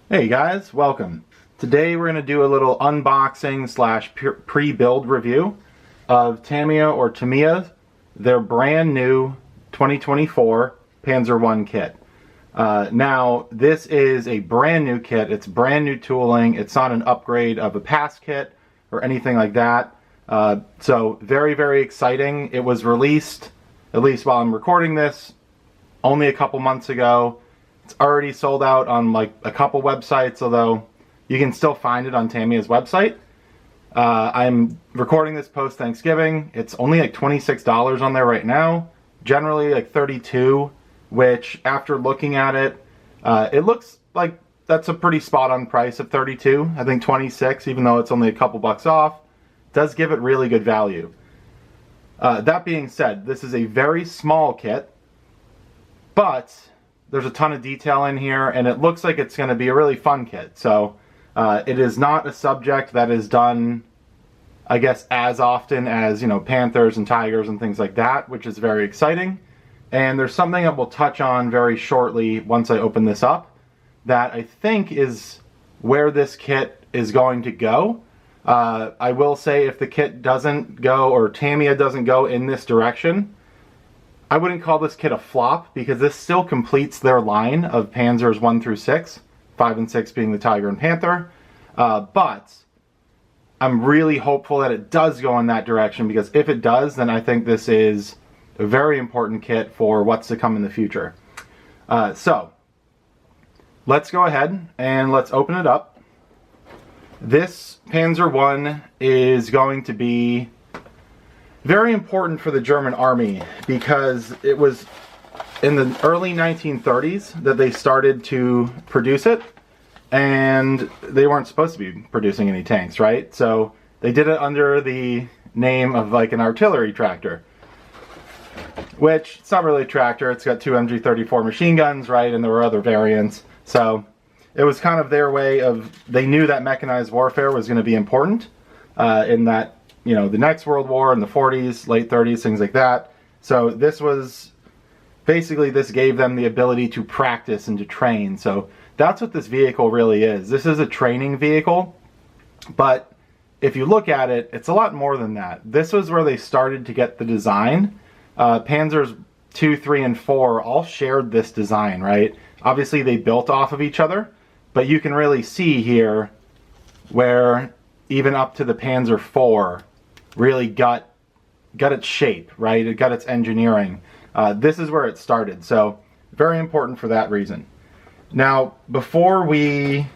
Hey guys, welcome. Today we're going to do a little unboxing slash pre-build review of Tamiya, their brand new 2024 Panzer I kit. Now this is a brand new kit, it's brand new tooling, it's not an upgrade of a past kit or anything like that. So very, very exciting. It was released, at least while I'm recording this, only a couple months ago. It's already sold out on like a couple websites, although you can still find it on Tamiya's website. I'm recording this post Thanksgiving. It's only like $26 on there right now. Generally like $32, which after looking at it, it looks like that's a pretty spot on price of $32. I think $26, even though it's only a couple bucks off, does give it really good value. That being said, this is a very small kit, but there's a ton of detail in here, and it looks like it's going to be a really fun kit. So it is not a subject that is done, I guess, as often as, you know, Panthers and Tigers and things like that, which is very exciting. And there's something that we'll touch on very shortly once I open this up that I think is where this kit is going to go. I will say if the kit doesn't go, or Tamiya doesn't go in this direction, I wouldn't call this kit a flop, because this still completes their line of Panzers 1 through 6, 5 and 6 being the Tiger and Panther. But I'm really hopeful that it does go in that direction, because if it does, then I think this is a very important kit for what's to come in the future. So let's go ahead and let's open it up. This Panzer I is going to be very important for the German army, because it was in the early 1930s that they started to produce it, and they weren't supposed to be producing any tanks, right? So they did it under the name of like an artillery tractor, which it's not really a tractor. It's got two MG34 machine guns, right? And there were other variants. So it was kind of their way of, they knew that mechanized warfare was going to be important in that, you know, the next World War in the 40s, late 30s, things like that. So this was, basically this gave them the ability to practice and to train. So that's what this vehicle really is. This is a training vehicle, but if you look at it, it's a lot more than that. This was where they started to get the design. Panzers 2, 3, and 4 all shared this design, right? Obviously they built off of each other, but you can really see here where even up to the Panzer IV really got its shape, right? It got its engineering. This is where it started, so very important for that reason. Now, before we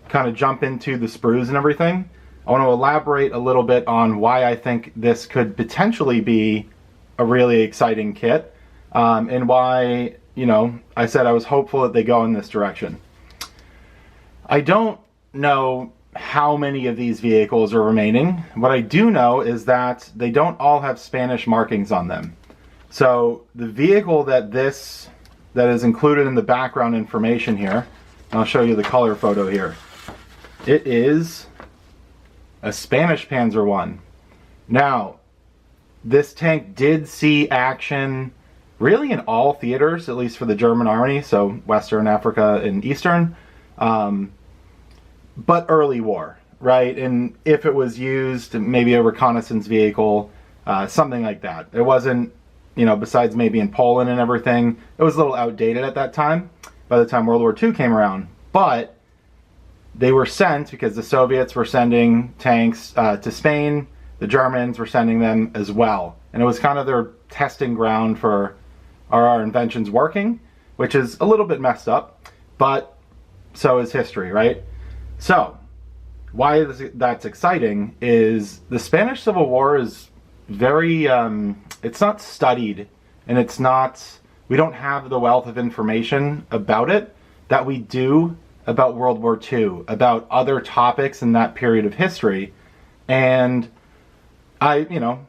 kind of jump into the sprues and everything, I want to elaborate a little bit on why I think this could potentially be a really exciting kit, and why, you know, I said I was hopeful that they go in this direction. I don't know how many of these vehicles are remaining. What I do know is that they don't all have Spanish markings on them. So the vehicle that is included in the background information here, and I'll show you the color photo here, it is a Spanish Panzer I. Now, this tank did see action really in all theaters, at least for the German army, so Western Africa and Eastern. But early war, right? And if it was used, maybe a reconnaissance vehicle, something like that. It wasn't, you know, besides maybe in Poland and everything, it was a little outdated at that time, by the time World War II came around. But they were sent because the Soviets were sending tanks to Spain, the Germans were sending them as well. And it was kind of their testing ground for are our inventions working, which is a little bit messed up, but so is history, right? So, why that's exciting is the Spanish Civil War is very, it's not studied, and it's not, we don't have the wealth of information about it that we do about World War II, about other topics in that period of history. And I, you know,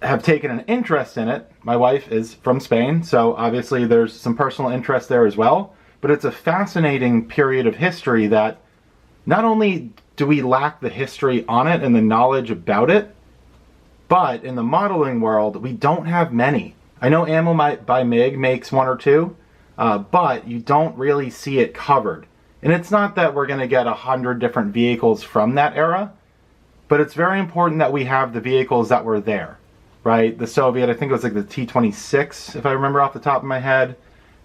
have taken an interest in it. My wife is from Spain, so obviously there's some personal interest there as well. But it's a fascinating period of history that not only do we lack the history on it and the knowledge about it, but in the modeling world, we don't have many. I know Ammo by MiG makes one or two, but you don't really see it covered. And it's not that we're going to get 100 different vehicles from that era, but it's very important that we have the vehicles that were there, right? The Soviet, I think it was like the T-26, if I remember off the top of my head,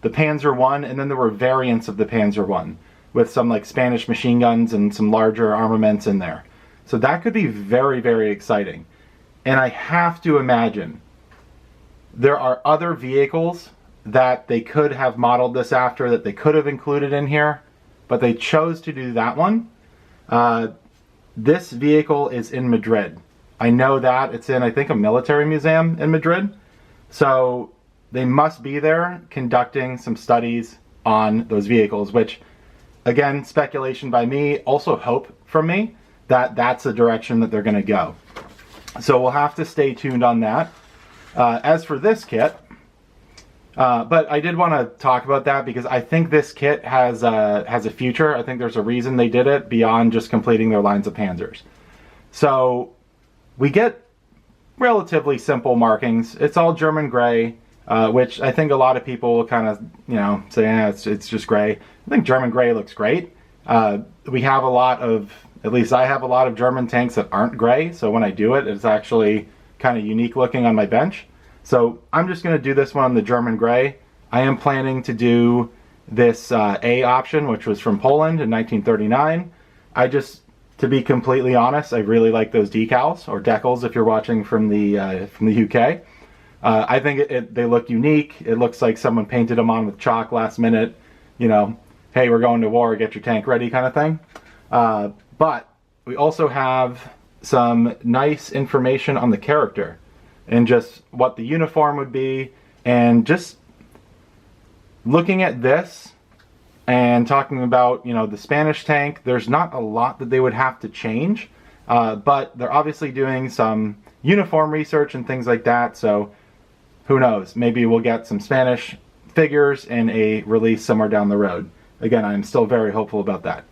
the Panzer I, and then there were variants of the Panzer I with some like Spanish machine guns and some larger armaments in there. So that could be very, very exciting. And I have to imagine there are other vehicles that they could have modeled this after, that they could have included in here, but they chose to do that one. This vehicle is in Madrid. I know that. It's in, I think, a military museum in Madrid. So they must be there conducting some studies on those vehicles, which, again, speculation by me, also hope from me that that's the direction that they're going to go. So we'll have to stay tuned on that. As for this kit, but I did want to talk about that because I think this kit has a future. I think there's a reason they did it beyond just completing their lines of Panzers. So we get relatively simple markings. It's all German gray, which I think a lot of people will kind of, say, it's just gray. I think German gray looks great. We have a lot of, at least I have a lot of German tanks that aren't gray. So when I do it, it's actually kind of unique looking on my bench. So I'm just going to do this one on the German gray. I am planning to do this A option, which was from Poland in 1939. To be completely honest, I really like those decals, or decals if you're watching from the UK. I think they look unique. It looks like someone painted them on with chalk last minute. Hey, we're going to war, get your tank ready kind of thing. But we also have some nice information on the character and just what the uniform would be, and just looking at this and talking about, the Spanish tank, there's not a lot that they would have to change, but they're obviously doing some uniform research and things like that, so who knows, maybe we'll get some Spanish figures in a release somewhere down the road. Again, I'm still very hopeful about that.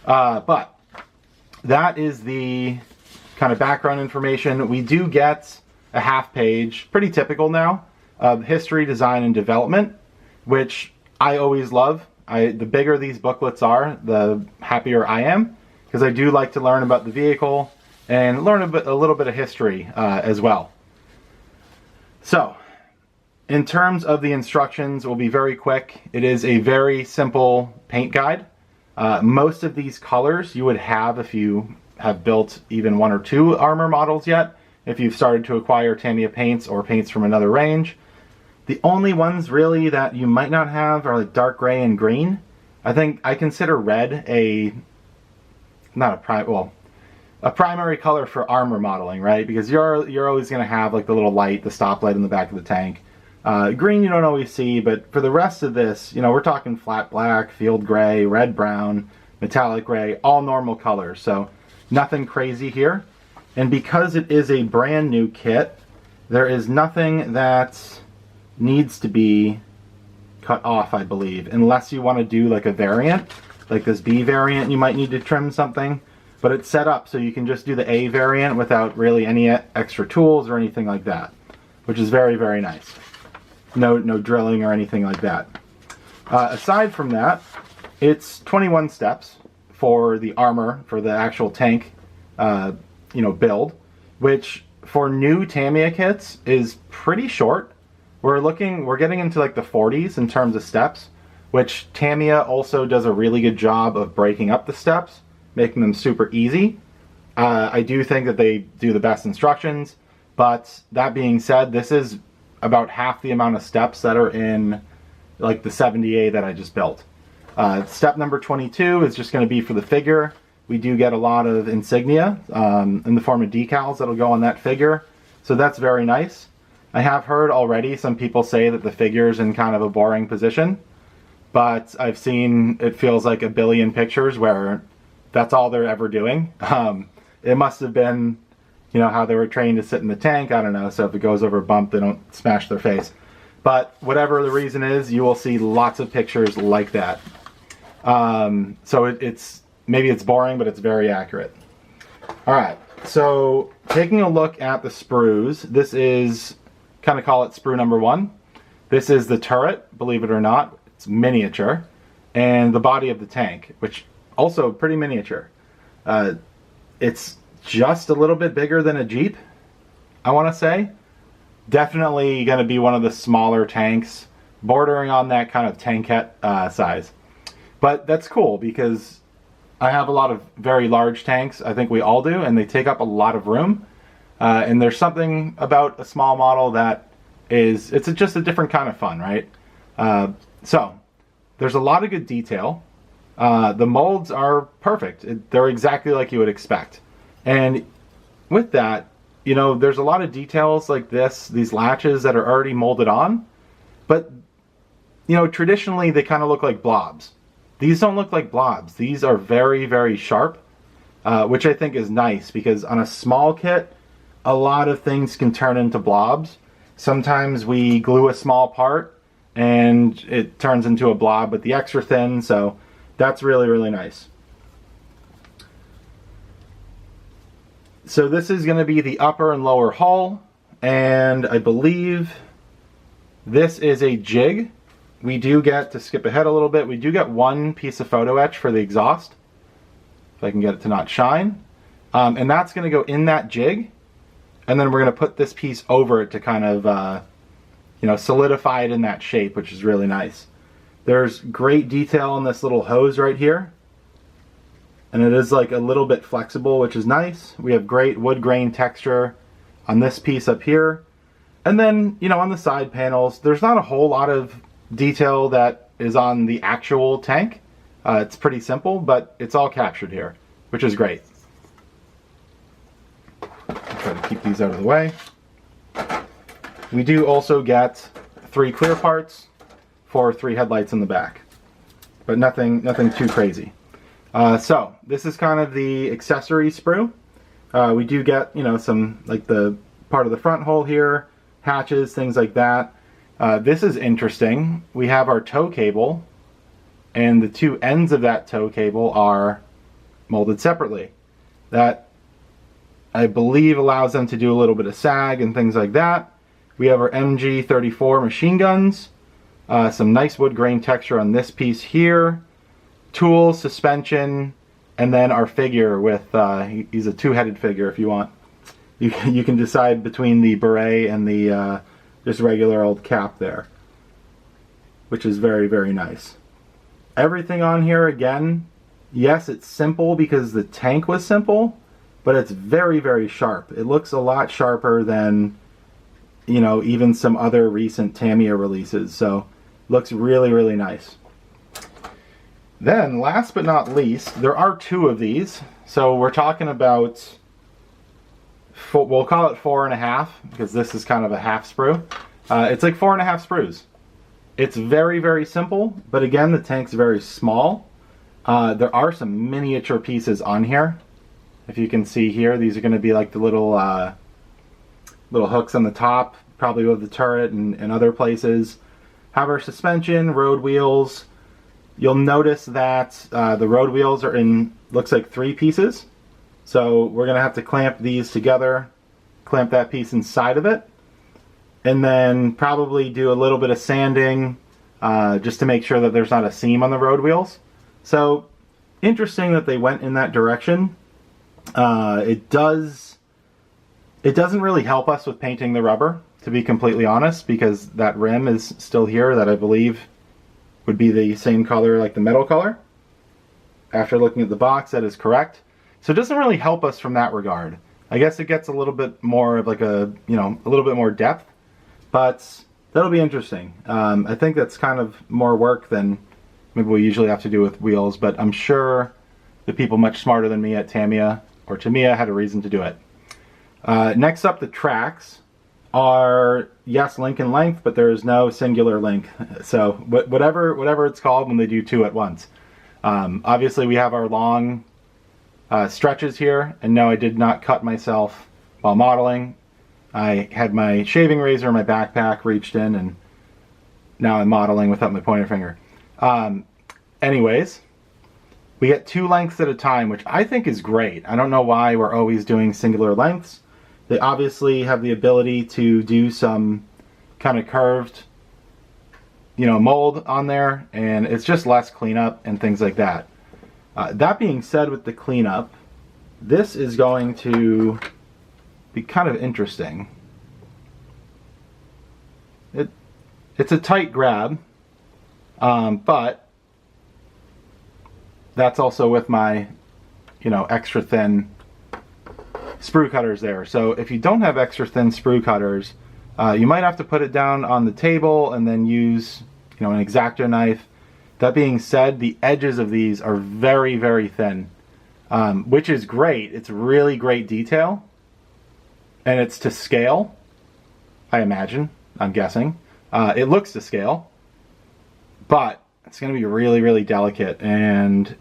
But that is the kind of background information. We do get a half page, pretty typical now, of history, design, and development, which I always love. The bigger these booklets are, the happier I am, because I do like to learn about the vehicle and learn a little bit of history as well. So, in terms of the instructions, we'll be very quick. It is a very simple paint guide. Most of these colors you would have if you have built even 1 or 2 armor models yet, if you've started to acquire Tamiya paints or paints from another range. The only ones really that you might not have are like dark gray and green. I think I consider red a primary color for armor modeling, right? Because you're always going to have like the little light, the stoplight in the back of the tank. Green you don't always see, but for the rest of this, we're talking flat black, field gray, red brown, metallic gray, all normal colors. So nothing crazy here. And because it is a brand new kit, there is nothing that needs to be cut off, I believe, unless you want to do like a variant, like this B variant, you might need to trim something, but it's set up so you can just do the A variant without really any extra tools or anything like that, which is very, very nice. No drilling or anything like that. Aside from that, it's 21 steps for the armor, for the actual tank, build, which for new Tamiya kits is pretty short. We're getting into like the 40s in terms of steps, which Tamiya also does a really good job of breaking up the steps, making them super easy. I do think that they do the best instructions, but that being said, this is about half the amount of steps that are in like the 70A that I just built. Step number 22 is just going to be for the figure. We do get a lot of insignia in the form of decals that'll go on that figure, so that's very nice. I have heard already some people say that the figure's in kind of a boring position, but I've seen, it feels like a billion pictures where that's all they're ever doing. It must have been, how they were trained to sit in the tank, I don't know, so if it goes over a bump, they don't smash their face. But whatever the reason is, you will see lots of pictures like that. So it's maybe it's boring, but it's very accurate. All right, so taking a look at the sprues, this is, kind of call it sprue number 1. This is the turret, believe it or not. It's miniature. and the body of the tank, which also pretty miniature. It's just a little bit bigger than a Jeep, I want to say. Definitely going to be one of the smaller tanks, bordering on that kind of tankette size. But that's cool because I have a lot of very large tanks. I think we all do, and they take up a lot of room. And there's something about a small model that it's just a different kind of fun, right? So there's a lot of good detail. The molds are perfect. They're exactly like you would expect. And with that, you know, there's a lot of details like these latches that are already molded on. But, you know, traditionally they kind of look like blobs. These don't look like blobs. These are very, very sharp, which I think is nice because on a small kit, a lot of things can turn into blobs. Sometimes we glue a small part and it turns into a blob with the extra thin, so that's really, really nice. So this is going to be the upper and lower hull, and I believe this is a jig. We do get, to skip ahead a little bit, we do get one piece of photo etch for the exhaust, if I can get it to not shine. And that's going to go in that jig, and then we're going to put this piece over it to kind of, you know, solidify it in that shape, which is really nice. There's great detail on this little hose right here, and it is like a little bit flexible, which is nice. We have great wood grain texture on this piece up here. And then, you know, on the side panels, there's not a whole lot of detail that is on the actual tank. It's pretty simple, but it's all captured here, which is great. I'll try to keep these out of the way. We do also get 3 clear parts for 3 headlights in the back, but nothing too crazy. So this is kind of the accessory sprue. We do get, you know, some, like the part of the front hole here, hatches, things like that. This is interesting. We have our tow cable, and the 2 ends of that tow cable are molded separately. That, I believe, allows them to do a little bit of sag and things like that. We have our MG34 machine guns, some nice wood grain texture on this piece here, tools, suspension, and then our figure with, he's a 2-headed figure if you want. You can decide between the beret and the just regular old cap there, which is very, very nice. Everything on here, again, yes, it's simple because the tank was simple, but it's very, very sharp. It looks a lot sharper than, you know, even some other recent Tamiya releases, so looks really, really nice. Then, last but not least, there are 2 of these, so we're talking about, we'll call it 4.5, because this is kind of a half sprue. It's like 4.5 sprues. It's very, very simple, but again, the tank's very small. There are some miniature pieces on here. If you can see here, these are going to be like the little hooks on the top, probably with the turret and other places. Have our suspension, road wheels. You'll notice that the road wheels are in, looks like 3 pieces. So we're going to have to clamp these together, clamp that piece inside of it, and then probably do a little bit of sanding just to make sure that there's not a seam on the road wheels. So interesting that they went in that direction. It doesn't really help us with painting the rubber, to be completely honest, because that rim is still here that I believe would be the same color like the metal color. After looking at the box, that is correct. So it doesn't really help us from that regard. I guess it gets a little bit more of like a, you know, a little bit more depth, but that'll be interesting. I think that's kind of more work than maybe we usually have to do with wheels, but I'm sure the people much smarter than me at Tamiya or Tamiya had a reason to do it. Next up, the tracks are, yes, link in length, but there is no singular link. So whatever it's called when they do 2 at once. Obviously we have our long stretches here, and no, I did not cut myself while modeling. I had my shaving razor in my backpack, reached in, and now I'm modeling without my pointer finger. Anyways, we get 2 lengths at a time, which I think is great. I don't know why we're always doing singular lengths. They obviously have the ability to do some kind of curved mold on there, and it's just less cleanup and things like that. That being said, with the cleanup, this is going to be kind of interesting. It's a tight grab, but that's also with my extra thin sprue cutters there. So if you don't have extra thin sprue cutters, you might have to put it down on the table and then use an X-Acto knife. That being said, the edges of these are very, very thin, which is great. It's really great detail, and it's to scale, I imagine. I'm guessing. It looks to scale, but it's going to be really, really delicate, and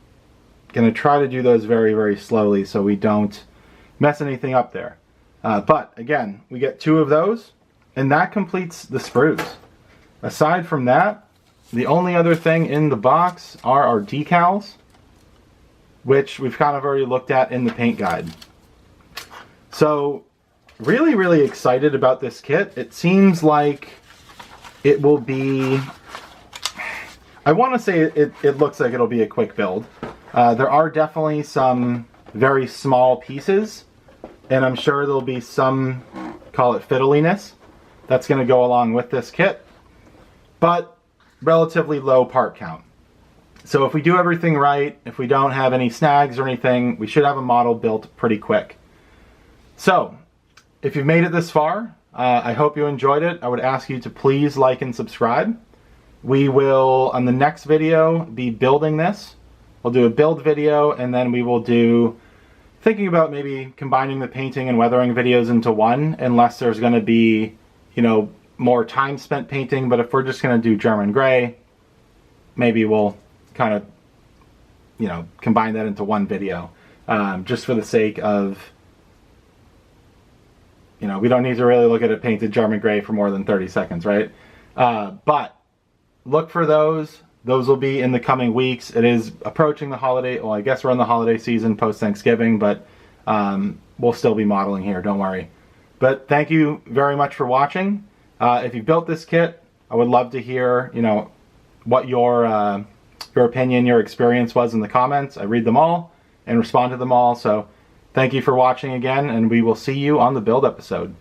going to try to do those very, very slowly so we don't mess anything up there. But again, we get 2 of those, and that completes the sprues. Aside from that, the only other thing in the box are our decals, which we've kind of already looked at in the paint guide. So really, really excited about this kit. It seems like it will be, I want to say it looks like it'll be a quick build. There are definitely some very small pieces, and I'm sure there'll be some, call it fiddliness, that's going to go along with this kit, but relatively low part count. So if we do everything right, if we don't have any snags or anything, we should have a model built pretty quick. So if you've made it this far, I hope you enjoyed it. I would ask you to please like and subscribe. We will, on the next video, be building this. We'll do a build video, and then we will do, thinking about maybe combining the painting and weathering videos into one, unless there's going to be, more time spent painting. But if we're just going to do German gray, maybe we'll kind of, combine that into one video, just for the sake of, we don't need to really look at a painted German gray for more than 30 seconds, right? But look for those. Those will be in the coming weeks. It is approaching the holiday. Well, I guess we're in the holiday season post-Thanksgiving, but we'll still be modeling here, don't worry. But thank you very much for watching. If you built this kit, I would love to hear, what your opinion, your experience was in the comments. I read them all and respond to them all. So thank you for watching again, and we will see you on the build episode.